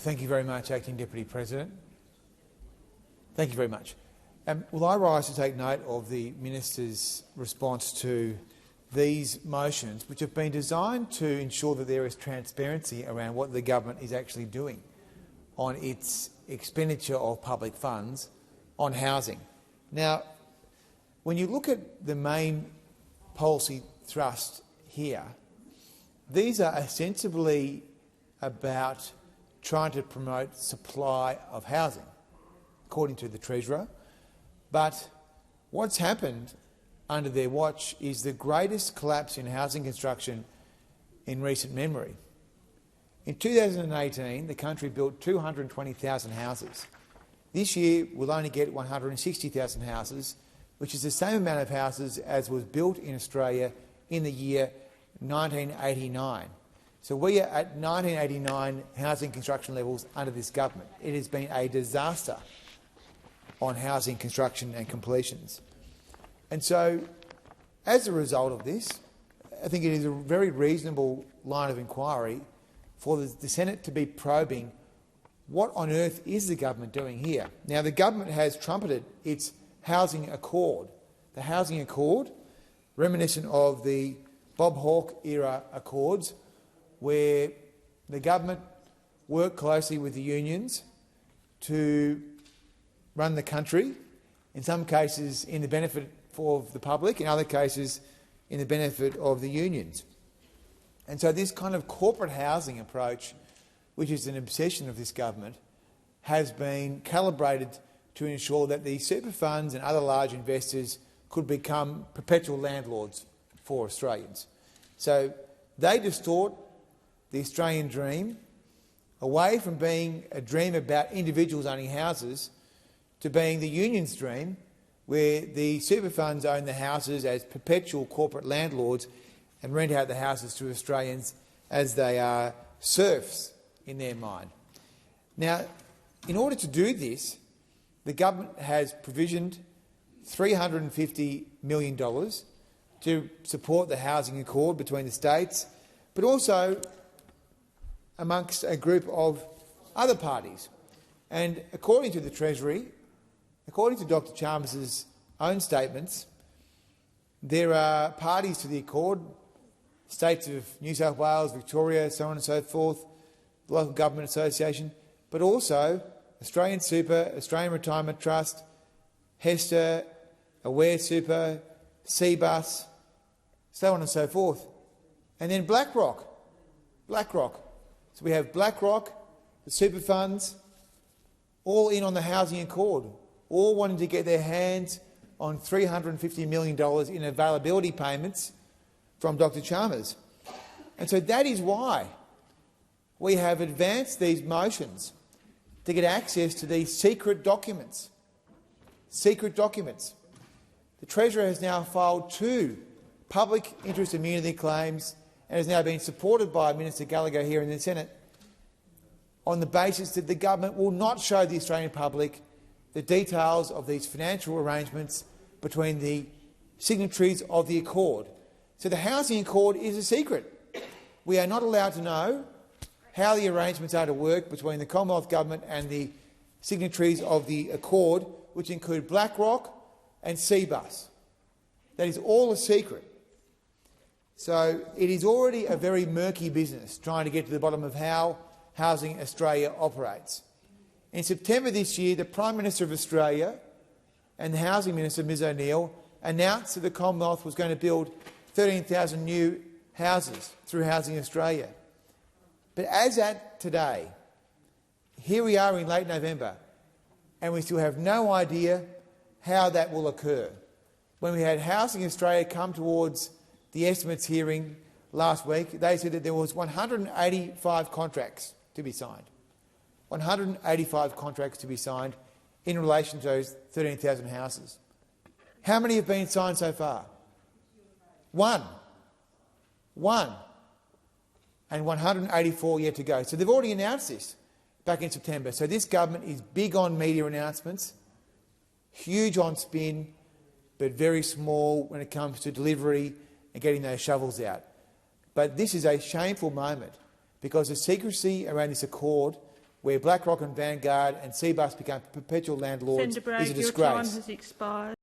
Thank you very much, Acting Deputy President. Thank you very much. Will I rise to take note of the Minister's response to these motions, which have been designed to ensure that there is transparency around what the government is actually doing on its expenditure of public funds on housing. Now, when you look at the main policy thrust here, these are ostensibly about trying to promote supply of housing, according to the Treasurer. But what's happened under their watch is the greatest collapse in housing construction in recent memory. In 2018, the country built 220,000 houses. This year, we'll only get 160,000 houses, which is the same amount of houses as was built in Australia in the year 1989. So we are at 1989 housing construction levels under this government. It has been a disaster on housing construction and completions. And so, as a result of this, I think it is a very reasonable line of inquiry for the Senate to be probing what on earth is the government doing here. Now, the government has trumpeted its housing accord. The housing accord, reminiscent of the Bob Hawke era accords, where the government worked closely with the unions to run the country, in some cases in the benefit of the public, in other cases in the benefit of the unions. And so this kind of corporate housing approach, which is an obsession of this government, has been calibrated to ensure that the super funds and other large investors could become perpetual landlords for Australians. So they distort the Australian dream away from being a dream about individuals owning houses to being the union's dream, where the super funds own the houses as perpetual corporate landlords and rent out the houses to Australians as they are serfs in their mind. Now, in order to do this, the government has provisioned $350 million to support the housing accord between the states, but also amongst a group of other parties. And according to the Treasury, according to Dr Chalmers' own statements, there are parties to the accord, states of New South Wales, Victoria, so on and so forth, the Local Government Association, but also Australian Super, Australian Retirement Trust, Hester, Aware Super, Cbus, so on and so forth. And then BlackRock. So we have BlackRock, the super funds, all in on the housing accord, all wanting to get their hands on $350 million in availability payments from Dr Chalmers. And so that is why we have advanced these motions to get access to these secret documents. Secret documents. The Treasurer has now filed 2 public interest immunity claims and has now been supported by Minister Gallagher here in the Senate on the basis that the government will not show the Australian public the details of these financial arrangements between the signatories of the accord. So the housing accord is a secret. We are not allowed to know how the arrangements are to work between the Commonwealth Government and the signatories of the accord, which include BlackRock and Cbus. That is all a secret. So it is already a very murky business trying to get to the bottom of how Housing Australia operates. In September this year, the Prime Minister of Australia and the Housing Minister, Ms O'Neill, announced that the Commonwealth was going to build 13,000 new houses through Housing Australia. But as at today, here we are in late November, and we still have no idea how that will occur. When we had Housing Australia come towards the estimates hearing last week, they said that there was 185 contracts to be signed. 185 contracts to be signed in relation to those 13,000 houses. How many have been signed so far? One. And 184 yet to go. So they've already announced this back in September. So this government is big on media announcements, huge on spin, but very small when it comes to delivery and getting those shovels out. But this is a shameful moment because the secrecy around this accord where BlackRock and Vanguard and Cbus become perpetual landlords Senator Bragg, is a your time disgrace. has expired.